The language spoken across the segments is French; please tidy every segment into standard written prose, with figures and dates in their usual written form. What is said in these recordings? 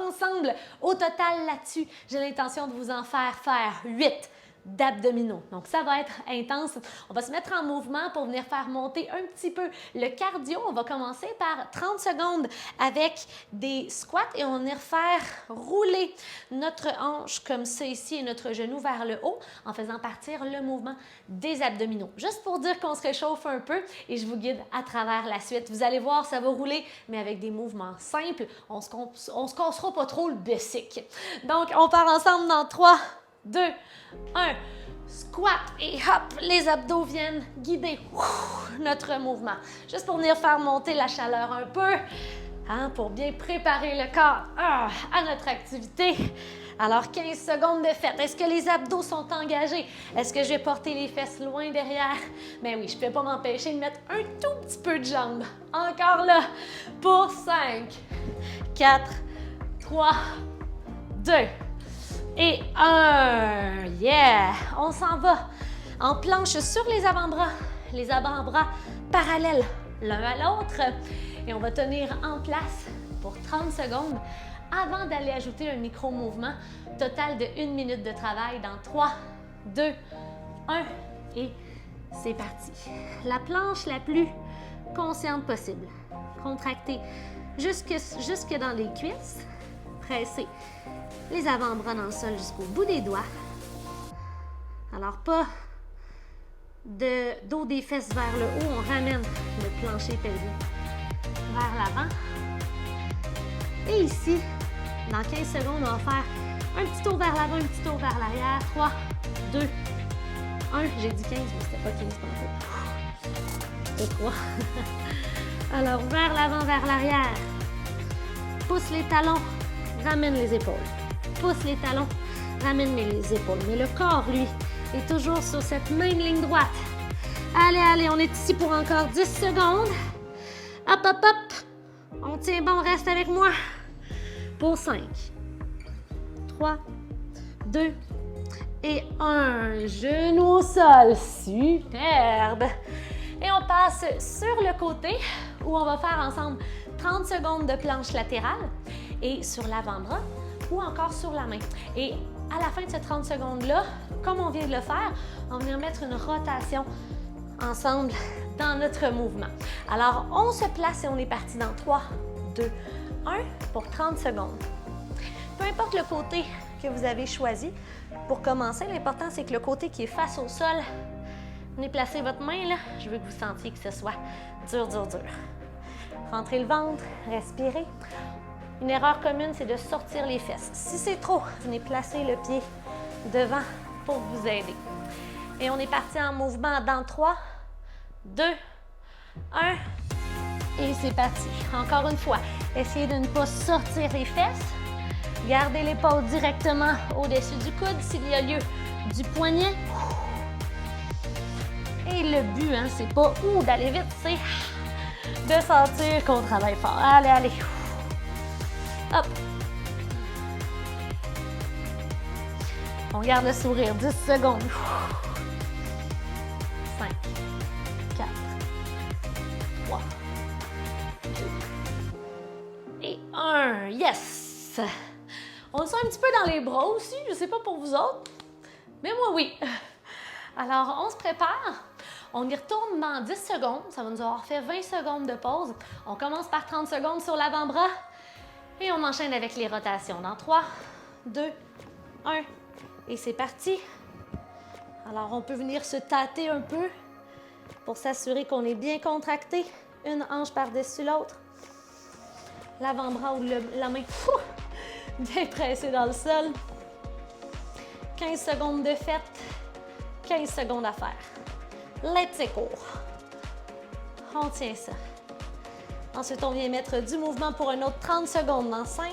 ensemble. Au total, là-dessus, j'ai l'intention de vous en faire 8 d'abdominaux. Donc, ça va être intense. On va se mettre en mouvement pour venir faire monter un petit peu le cardio. On va commencer par 30 secondes avec des squats et on va venir faire rouler notre hanche comme ça ici et notre genou vers le haut en faisant partir le mouvement des abdominaux. Juste pour dire qu'on se réchauffe un peu et je vous guide à travers la suite. Vous allez voir, ça va rouler, mais avec des mouvements simples. On se cassera pas trop le basic. Donc, on part ensemble dans 3, 2, 1, squat et hop, les abdos viennent guider notre mouvement. Juste pour venir faire monter la chaleur un peu, hein, pour bien préparer le corps à notre activité. Alors, 15 secondes de fête. Est-ce que les abdos sont engagés? Est-ce que je vais porter les fesses loin derrière? Ben oui, je ne peux pas m'empêcher de mettre un tout petit peu de jambes. Encore là, pour 5, 4, 3, 2, et 1, yeah! On s'en va en planche sur les avant-bras parallèles l'un à l'autre. Et on va tenir en place pour 30 secondes avant d'aller ajouter un micro-mouvement total de 1 minute de travail dans 3, 2, 1 et c'est parti. La planche la plus consciente possible. Contractez jusque dans les cuisses. Pressez les avant-bras dans le sol jusqu'au bout des doigts. Alors, pas dos des fesses vers le haut, on ramène le plancher pelvien vers l'avant. Et ici, dans 15 secondes, on va faire un petit tour vers l'avant, un petit tour vers l'arrière. 3, 2, 1. J'ai dit 15, mais c'était pas 15 pour peu. 3. Alors, vers l'avant, vers l'arrière. Pousse les talons, ramène les épaules. Pousse les talons, ramène les épaules. Mais le corps, lui, est toujours sur cette même ligne droite. Allez, allez, on est ici pour encore 10 secondes. Hop, hop, hop. On tient bon, reste avec moi. Pour 5, 3, 2 et 1. Genou au sol. Superbe. Et on passe sur le côté où on va faire ensemble 30 secondes de planche latérale et sur l'avant-bras ou encore sur la main. Et à la fin de ces 30 secondes-là, comme on vient de le faire, on va venir mettre une rotation ensemble dans notre mouvement. Alors, on se place et on est parti dans 3, 2, 1 pour 30 secondes. Peu importe le côté que vous avez choisi, pour commencer, l'important c'est que le côté qui est face au sol, venez placer votre main là, je veux que vous sentiez que ce soit dur, dur, dur. Rentrez le ventre, respirez. Une erreur commune, c'est de sortir les fesses. Si c'est trop, venez placer le pied devant pour vous aider. Et on est parti en mouvement dans 3, 2, 1 et c'est parti. Encore une fois, essayez de ne pas sortir les fesses. Gardez l'épaule directement au-dessus du coude s'il y a lieu du poignet. Et le but, hein, c'est pas d'aller vite, c'est de sentir qu'on travaille fort. Allez, allez. Hop. On garde le sourire 10 secondes. 5, 4, 3, 2 et 1. Yes! On le sent un petit peu dans les bras aussi, je ne sais pas pour vous autres, mais moi oui. Alors, on se prépare. On y retourne dans 10 secondes. Ça va nous avoir fait 20 secondes de pause. On commence par 30 secondes sur l'avant-bras et on enchaîne avec les rotations. Dans 3, 2, 1 et c'est parti. Alors, on peut venir se tâter un peu pour s'assurer qu'on est bien contracté. Une hanche par-dessus l'autre. L'avant-bras ou la main bien pressée dans le sol. 15 secondes de fête. 15 secondes à faire. Let's go! On tient ça. Ensuite, on vient mettre du mouvement pour un autre 30 secondes dans 5,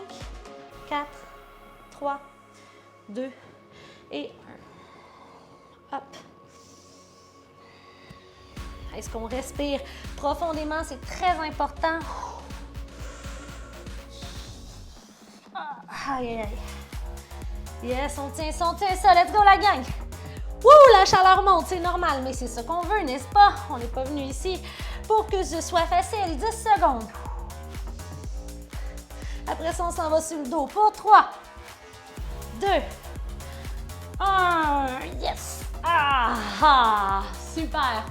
4, 3, 2 et 1. Hop. Est-ce qu'on respire profondément? C'est très important. Aïe, aïe, aïe. Yes, on tient ça. Let's go, la gang! Wouh, la chaleur monte, c'est normal, mais c'est ce qu'on veut, n'est-ce pas? On n'est pas venu ici pour que ce soit facile. 10 secondes. Après ça, on s'en va sur le dos pour 3, 2, 1. Yes! Ah! Super!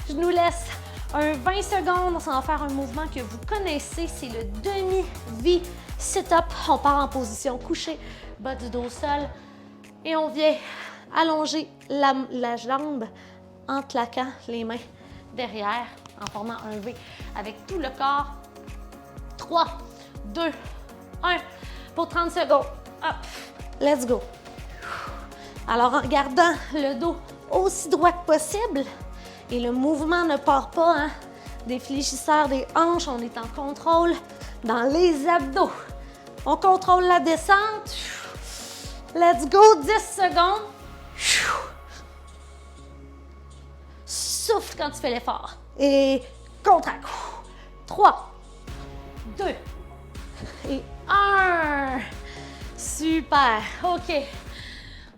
Je nous laisse un 20 secondes. On s'en va faire un mouvement que vous connaissez. C'est le demi-V sit-up. On part en position couchée, bas du dos au sol. Et on vient allonger la jambe en claquant les mains derrière en formant un V avec tout le corps. 3, 2, 1 pour 30 secondes. Hop, let's go. Alors, en gardant le dos aussi droit que possible, et le mouvement ne part pas, hein, des fléchisseurs des hanches, on est en contrôle dans les abdos. On contrôle la descente. Let's go, 10 secondes. Souffle quand tu fais l'effort. Et contracte. 3, 2 et 1. Super. OK.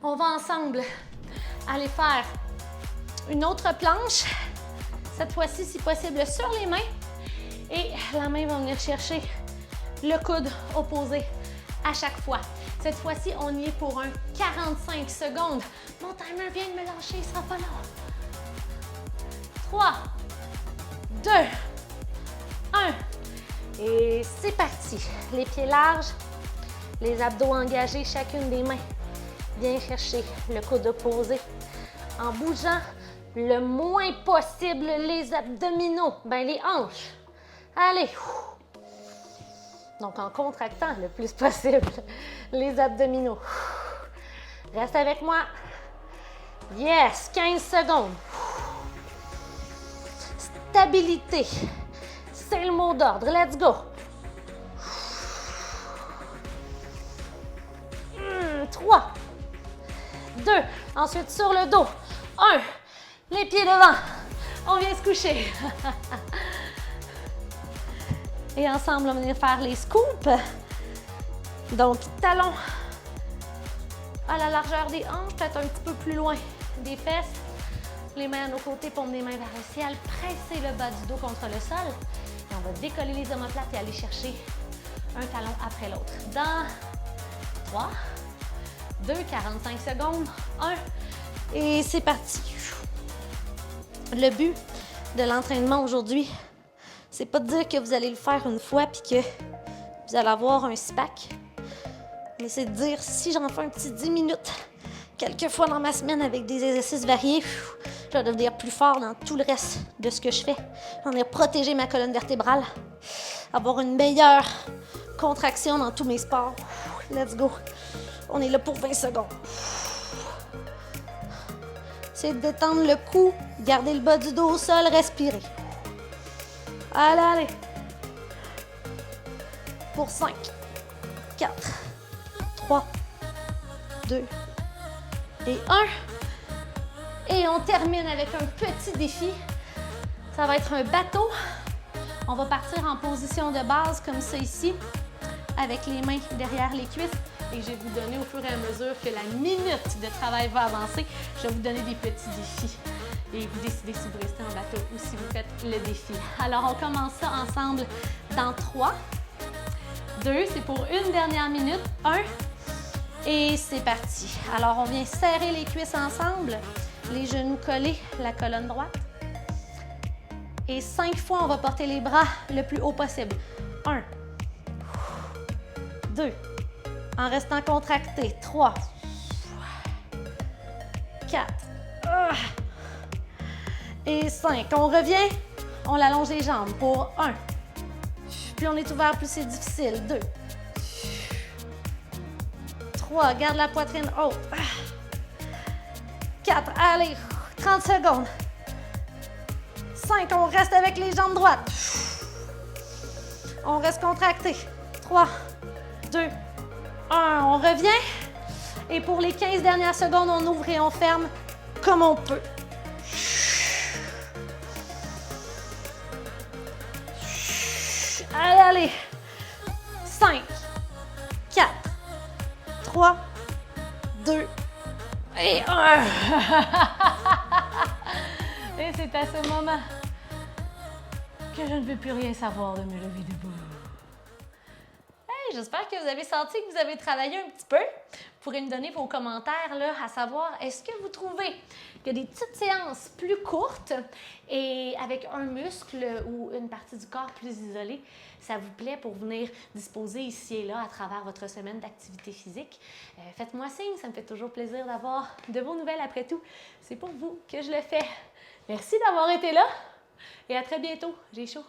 On va ensemble aller faire une autre planche. Cette fois-ci, si possible, sur les mains. Et la main va venir chercher le coude opposé à chaque fois. Cette fois-ci, on y est pour un 45 secondes. Mon timer vient de me lâcher, il ne sera pas long. 3, 2, 1. Et c'est parti. Les pieds larges, les abdos engagés, chacune des mains. Viens chercher le coude opposé en bougeant le moins possible les abdominaux, les hanches. Allez. Donc, en contractant le plus possible les abdominaux. Reste avec moi. Yes, 15 secondes. Stabilité. C'est le mot d'ordre. Let's go. 3, 2, ensuite sur le dos. 1, les pieds devant. On vient se coucher. Et ensemble, on va venir faire les scoops. Donc, talons à la largeur des hanches, peut-être un petit peu plus loin des fesses. Les mains à nos côtés, pompe des mains vers le ciel. Pressez le bas du dos contre le sol. Et on va décoller les omoplates et aller chercher un talon après l'autre. Dans 3, 2, 45 secondes. 1. Et c'est parti. Le but de l'entraînement aujourd'hui, c'est pas de dire que vous allez le faire une fois puis que vous allez avoir un six-pack. Mais c'est de dire, si j'en fais un petit 10 minutes, quelques fois dans ma semaine avec des exercices variés, je vais devenir plus fort dans tout le reste de ce que je fais. Je vais venir protéger ma colonne vertébrale, avoir une meilleure contraction dans tous mes sports. Let's go. On est là pour 20 secondes. C'est de détendre le cou, garder le bas du dos au sol, respirer. Allez, allez. Pour 5, 4, 3, 2 et 1. Et on termine avec un petit défi. Ça va être un bateau. On va partir en position de base comme ça ici, avec les mains derrière les cuisses. Et je vais vous donner au fur et à mesure que la minute de travail va avancer, je vais vous donner des petits défis. Et vous décidez si vous restez en bateau ou si vous faites le défi. Alors, on commence ça ensemble dans 3, 2, c'est pour une dernière minute, 1, et c'est parti. Alors, on vient serrer les cuisses ensemble, les genoux collés, la colonne droite. Et 5 fois, on va porter les bras le plus haut possible. 1, 2, en restant contracté, 3, 4, et 5. On revient, on allonge les jambes pour 1. Plus on est ouvert, plus c'est difficile. 2, 3, garde la poitrine haute. 4, allez, 30 secondes. 5, on reste avec les jambes droites. On reste contracté. 3, 2, 1, on revient. Et pour les 15 dernières secondes, on ouvre et on ferme comme on peut. Allez, allez. 5, 4, 3, 2 et 1. Et c'est à ce moment que je ne veux plus rien savoir de me lever debout. Hey, J'espère que vous avez senti que vous avez travaillé un petit peu. Vous pourrez me donner vos commentaires là, à savoir, est-ce que vous trouvez que des petites séances plus courtes et avec un muscle ou une partie du corps plus isolée, ça vous plaît pour venir disposer ici et là à travers votre semaine d'activité physique? Faites-moi signe, ça me fait toujours plaisir d'avoir de vos nouvelles après tout. C'est pour vous que je le fais. Merci d'avoir été là et à très bientôt. J'ai chaud.